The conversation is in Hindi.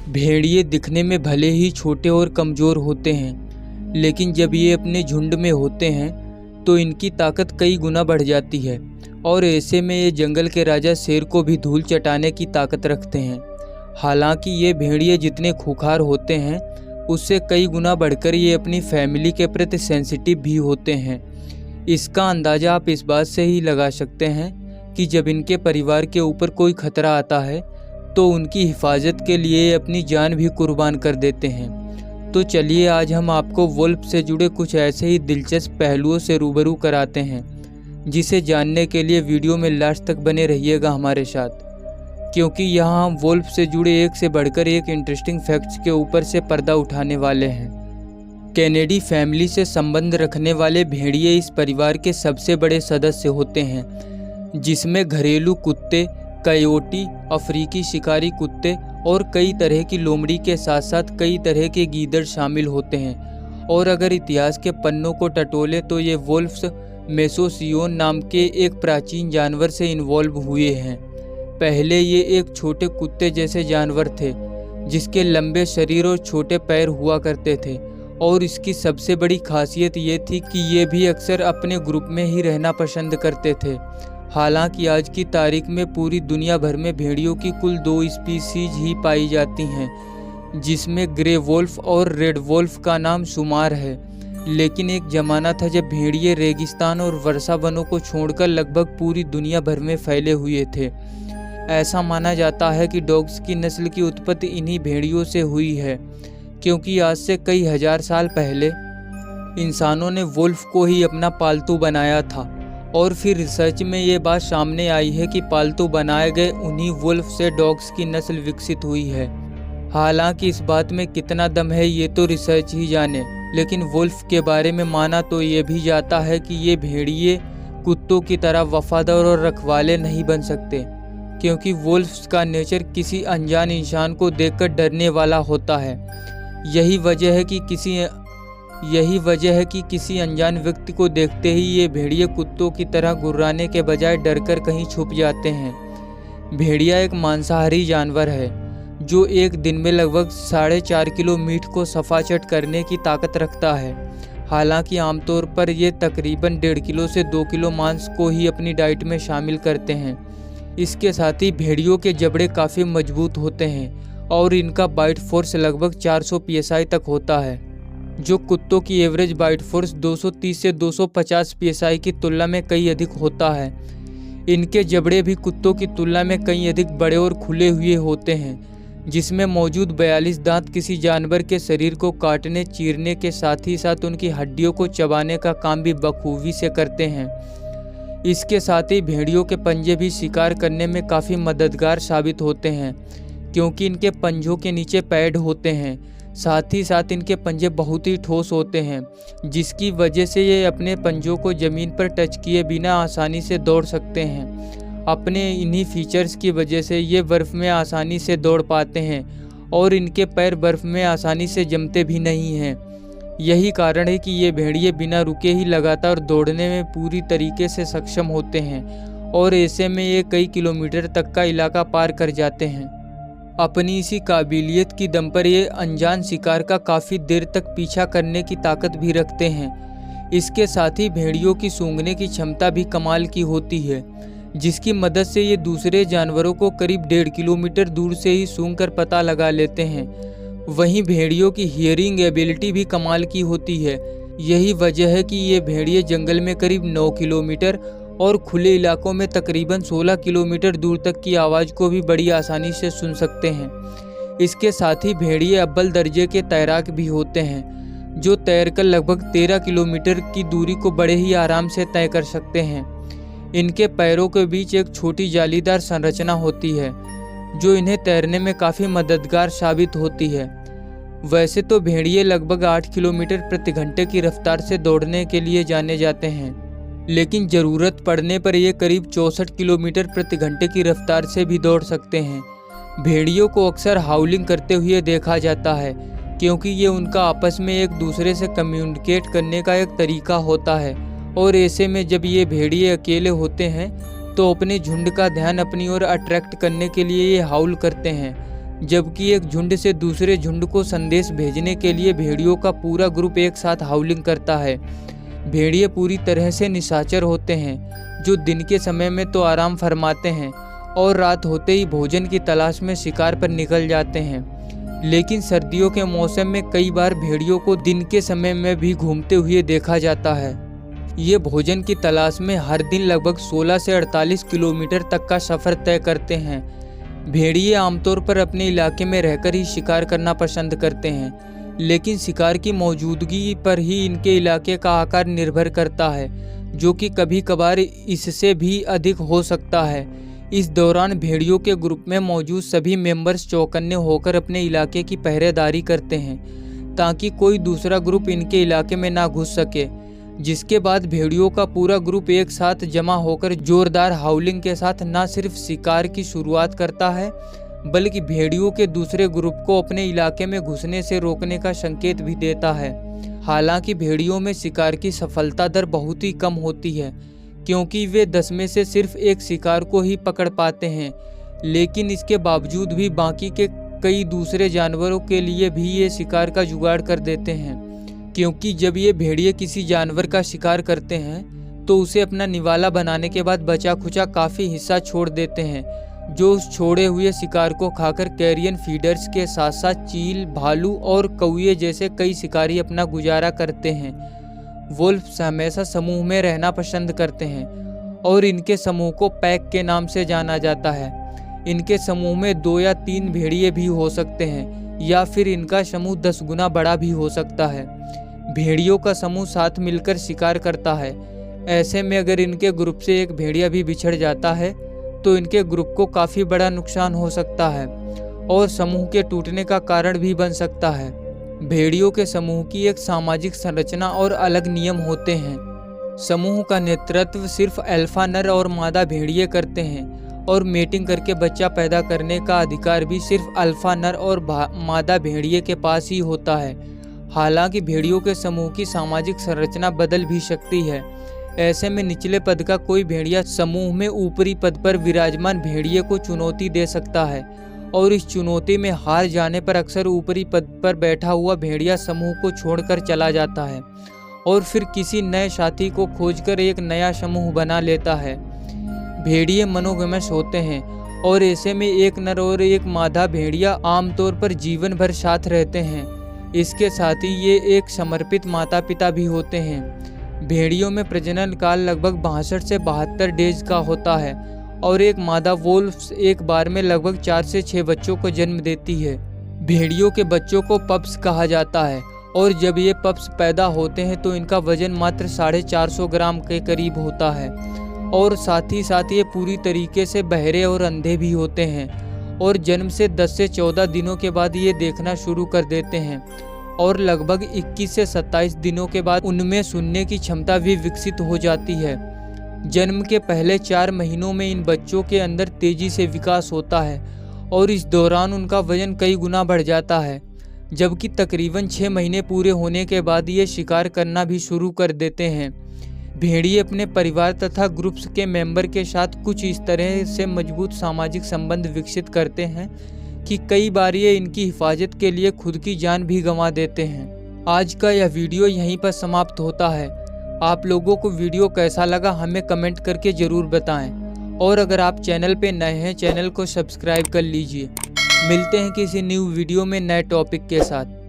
भेड़िए दिखने में भले ही छोटे और कमज़ोर होते हैं, लेकिन जब ये अपने झुंड में होते हैं तो इनकी ताकत कई गुना बढ़ जाती है और ऐसे में ये जंगल के राजा शेर को भी धूल चटाने की ताकत रखते हैं। हालांकि ये भेड़िए जितने खूंखार होते हैं उससे कई गुना बढ़कर ये अपनी फैमिली के प्रति सेंसिटिव भी होते हैं। इसका अंदाज़ा आप इस बात से ही लगा सकते हैं कि जब इनके परिवार के ऊपर कोई खतरा आता है तो उनकी हिफाजत के लिए अपनी जान भी कुर्बान कर देते हैं। तो चलिए आज हम आपको वुल्फ से जुड़े कुछ ऐसे ही दिलचस्प पहलुओं से रूबरू कराते हैं, जिसे जानने के लिए वीडियो में लास्ट तक बने रहिएगा हमारे साथ, क्योंकि यहाँ हम वुल्फ से जुड़े एक से बढ़कर एक इंटरेस्टिंग फैक्ट्स के ऊपर से पर्दा उठाने वाले हैं। कैनेडी फैमिली से संबंध रखने वाले भेड़िए इस परिवार के सबसे बड़े सदस्य होते हैं, जिसमें घरेलू कुत्ते, कयोटी, अफ्रीकी शिकारी कुत्ते और कई तरह की लोमड़ी के साथ साथ कई तरह के गीदड़ शामिल होते हैं। और अगर इतिहास के पन्नों को टटोले तो ये वुल्फ्स मेसोसियोन नाम के एक प्राचीन जानवर से इन्वॉल्व हुए हैं। पहले ये एक छोटे कुत्ते जैसे जानवर थे, जिसके लंबे शरीर और छोटे पैर हुआ करते थे, और इसकी सबसे बड़ी खासियत ये थी कि ये भी अक्सर अपने ग्रुप में ही रहना पसंद करते थे। हालांकि आज की तारीख में पूरी दुनिया भर में भेड़ियों की कुल 2 स्पीसीज ही पाई जाती हैं, जिसमें ग्रे वुल्फ और रेड वुल्फ का नाम शुमार है। लेकिन एक ज़माना था जब भेड़िए रेगिस्तान और वर्षा वनों को छोड़कर लगभग पूरी दुनिया भर में फैले हुए थे। ऐसा माना जाता है कि डॉग्स की नस्ल की उत्पत्ति इन्हीं भेड़ियों से हुई है, क्योंकि आज से कई हजार साल पहले इंसानों ने वुल्फ को ही अपना पालतू बनाया था, और फिर रिसर्च में ये बात सामने आई है कि पालतू बनाए गए उन्हीं वुल्फ से डॉग्स की नस्ल विकसित हुई है। हालांकि इस बात में कितना दम है ये तो रिसर्च ही जाने, लेकिन वुल्फ के बारे में माना तो ये भी जाता है कि ये भेड़िए कुत्तों की तरह वफादार और रखवाले नहीं बन सकते, क्योंकि वुल्फ्स का नेचर किसी अनजान इंसान को देखकर डरने वाला होता है। यही वजह है कि किसी अनजान व्यक्ति को देखते ही ये भेड़िए कुत्तों की तरह गुर्राने के बजाय डरकर कहीं छुप जाते हैं। भेड़िया एक मांसाहारी जानवर है जो एक दिन में लगभग 4.5 किलो मीट को सफाचट करने की ताकत रखता है। हालांकि आमतौर पर ये तकरीबन 1.5 किलो से 2 किलो मांस को ही अपनी डाइट में शामिल करते हैं। इसके साथ ही भेड़ियों के जबड़े काफ़ी मजबूत होते हैं और इनका बाइट फोर्स लगभग 400 psi तक होता है, जो कुत्तों की एवरेज बाइट फोर्स 230 से 250 psi की तुलना में कई अधिक होता है। इनके जबड़े भी कुत्तों की तुलना में कई अधिक बड़े और खुले हुए होते हैं, जिसमें मौजूद 42 दांत किसी जानवर के शरीर को काटने, चीरने के साथ ही साथ उनकी हड्डियों को चबाने का काम भी बखूबी से करते हैं। इसके साथ ही भेड़ियों के पंजे भी शिकार करने में काफ़ी मददगार साबित होते हैं, क्योंकि इनके पंजों के नीचे पैड होते हैं। साथ ही साथ इनके पंजे बहुत ही ठोस होते हैं, जिसकी वजह से ये अपने पंजों को ज़मीन पर टच किए बिना आसानी से दौड़ सकते हैं। अपने इन्हीं फीचर्स की वजह से ये बर्फ़ में आसानी से दौड़ पाते हैं और इनके पैर बर्फ़ में आसानी से जमते भी नहीं हैं। यही कारण है कि ये भेड़िए बिना रुके ही लगातार दौड़ने में पूरी तरीके से सक्षम होते हैं, और ऐसे में ये कई किलोमीटर तक का इलाका पार कर जाते हैं। अपनी इसी काबिलियत की दम पर ये अनजान शिकार का काफ़ी देर तक पीछा करने की ताकत भी रखते हैं। इसके साथ ही भेड़ियों की सूंघने की क्षमता भी कमाल की होती है, जिसकी मदद से ये दूसरे जानवरों को करीब 1.5 किलोमीटर दूर से ही सूंघ कर पता लगा लेते हैं। वहीं भेड़ियों की हियरिंग एबिलिटी भी कमाल की होती है। यही वजह है कि ये भेड़िए जंगल में करीब 9 किलोमीटर और खुले इलाकों में तकरीबन 16 किलोमीटर दूर तक की आवाज़ को भी बड़ी आसानी से सुन सकते हैं। इसके साथ ही भेड़िए अव्वल दर्जे के तैराक भी होते हैं, जो तैरकर लगभग 13 किलोमीटर की दूरी को बड़े ही आराम से तय कर सकते हैं। इनके पैरों के बीच एक छोटी जालीदार संरचना होती है, जो इन्हें तैरने में काफ़ी मददगार साबित होती है। वैसे तो भेड़िए लगभग 8 किलोमीटर प्रति घंटे की रफ्तार से दौड़ने के लिए जाने जाते हैं, लेकिन ज़रूरत पड़ने पर ये करीब 64 किलोमीटर प्रति घंटे की रफ्तार से भी दौड़ सकते हैं। भेड़ियों को अक्सर हाउलिंग करते हुए देखा जाता है, क्योंकि ये उनका आपस में एक दूसरे से कम्युनिकेट करने का एक तरीका होता है, और ऐसे में जब ये भेड़िए अकेले होते हैं तो अपने झुंड का ध्यान अपनी ओर अट्रैक्ट करने के लिए ये हाउल करते हैं, जबकि एक झुंड से दूसरे झुंड को संदेश भेजने के लिए भेड़ियों का पूरा ग्रुप एक साथ हाउलिंग करता है। भेड़िए पूरी तरह से निशाचर होते हैं, जो दिन के समय में तो आराम फरमाते हैं और रात होते ही भोजन की तलाश में शिकार पर निकल जाते हैं। लेकिन सर्दियों के मौसम में कई बार भेड़ियों को दिन के समय में भी घूमते हुए देखा जाता है। ये भोजन की तलाश में हर दिन लगभग 16 से 48 किलोमीटर तक का सफ़र तय करते हैं। भेड़िए आमतौर पर अपने इलाके में रहकर ही शिकार करना पसंद करते हैं, लेकिन शिकार की मौजूदगी पर ही इनके इलाके का आकार निर्भर करता है, जो कि कभी कभार इससे भी अधिक हो सकता है। इस दौरान भेड़ियों के ग्रुप में मौजूद सभी मेंबर्स चौकन्ने होकर अपने इलाके की पहरेदारी करते हैं, ताकि कोई दूसरा ग्रुप इनके इलाके में ना घुस सके। जिसके बाद भेड़ियों का पूरा ग्रुप एक साथ जमा होकर जोरदार हाउलिंग के साथ न सिर्फ शिकार की शुरुआत करता है, बल्कि भेड़ियों के दूसरे ग्रुप को अपने इलाके में घुसने से रोकने का संकेत भी देता है। हालांकि भेड़ियों में शिकार की सफलता दर बहुत ही कम होती है, क्योंकि वे 10 में से सिर्फ एक शिकार को ही पकड़ पाते हैं। लेकिन इसके बावजूद भी बाकी के कई दूसरे जानवरों के लिए भी ये शिकार का जुगाड़ कर देते हैं, क्योंकि जब ये भेड़िए किसी जानवर का शिकार करते हैं तो उसे अपना निवाला बनाने के बाद बचा खुचा काफ़ी हिस्सा छोड़ देते हैं, जो उस छोड़े हुए शिकार को खाकर कैरियन फीडर्स के साथ साथ चील, भालू और कौए जैसे कई शिकारी अपना गुजारा करते हैं। वुल्फ्स हमेशा समूह में रहना पसंद करते हैं और इनके समूह को पैक के नाम से जाना जाता है। इनके समूह में 2 या 3 भेड़िए भी हो सकते हैं, या फिर इनका समूह 10 गुना बड़ा भी हो सकता है। भेड़ियों का समूह साथ मिलकर शिकार करता है। ऐसे में अगर इनके ग्रुप से एक भेड़िया भी बिछड़ जाता है तो इनके ग्रुप को काफ़ी बड़ा नुकसान हो सकता है और समूह के टूटने का कारण भी बन सकता है। भेड़ियों के समूह की एक सामाजिक संरचना और अलग नियम होते हैं। समूह का नेतृत्व सिर्फ अल्फा नर और मादा भेड़िए करते हैं और मेटिंग करके बच्चा पैदा करने का अधिकार भी सिर्फ अल्फा नर और मादा भेड़िए के पास ही होता है। हालांकि भेड़ियों के समूह की सामाजिक संरचना बदल भी सकती है। ऐसे में निचले पद का कोई भेड़िया समूह में ऊपरी पद पर विराजमान भेड़िए को चुनौती दे सकता है और इस चुनौती में हार जाने पर अक्सर ऊपरी पद पर बैठा हुआ भेड़िया समूह को छोड़कर चला जाता है और फिर किसी नए साथी को खोजकर एक नया समूह बना लेता है। भेड़िए मनोगमश होते हैं और ऐसे में एक नर और एक मादा भेड़िया आमतौर पर जीवन भर साथ रहते हैं। इसके साथ ही ये एक समर्पित माता पिता भी होते हैं। भेड़ियों में प्रजनन काल लगभग 62 से 72 डेज का होता है और एक मादा वोल्फ एक बार में लगभग 4 से 6 बच्चों को जन्म देती है। भेड़ियों के बच्चों को पप्स कहा जाता है और जब ये पप्स पैदा होते हैं तो इनका वजन मात्र 450 ग्राम के करीब होता है और साथ ही ये पूरी तरीके से बहरे और अंधे भी होते हैं और जन्म से 10 से 14 दिनों के बाद ये देखना शुरू कर देते हैं और लगभग 21 से 27 दिनों के बाद उनमें सुनने की क्षमता भी विकसित हो जाती है। जन्म के पहले 4 महीनों में इन बच्चों के अंदर तेजी से विकास होता है और इस दौरान उनका वजन कई गुना बढ़ जाता है, जबकि तकरीबन 6 महीने पूरे होने के बाद ये शिकार करना भी शुरू कर देते हैं। भेड़िए अपने परिवार तथा ग्रुप्स के मेंबर के साथ कुछ इस तरह से मजबूत सामाजिक संबंध विकसित करते हैं कि कई बार ये इनकी हिफाजत के लिए खुद की जान भी गंवा देते हैं। आज का यह वीडियो यहीं पर समाप्त होता है। आप लोगों को वीडियो कैसा लगा हमें कमेंट करके ज़रूर बताएं और अगर आप चैनल पे नए हैं चैनल को सब्सक्राइब कर लीजिए। मिलते हैं किसी न्यू वीडियो में नए टॉपिक के साथ।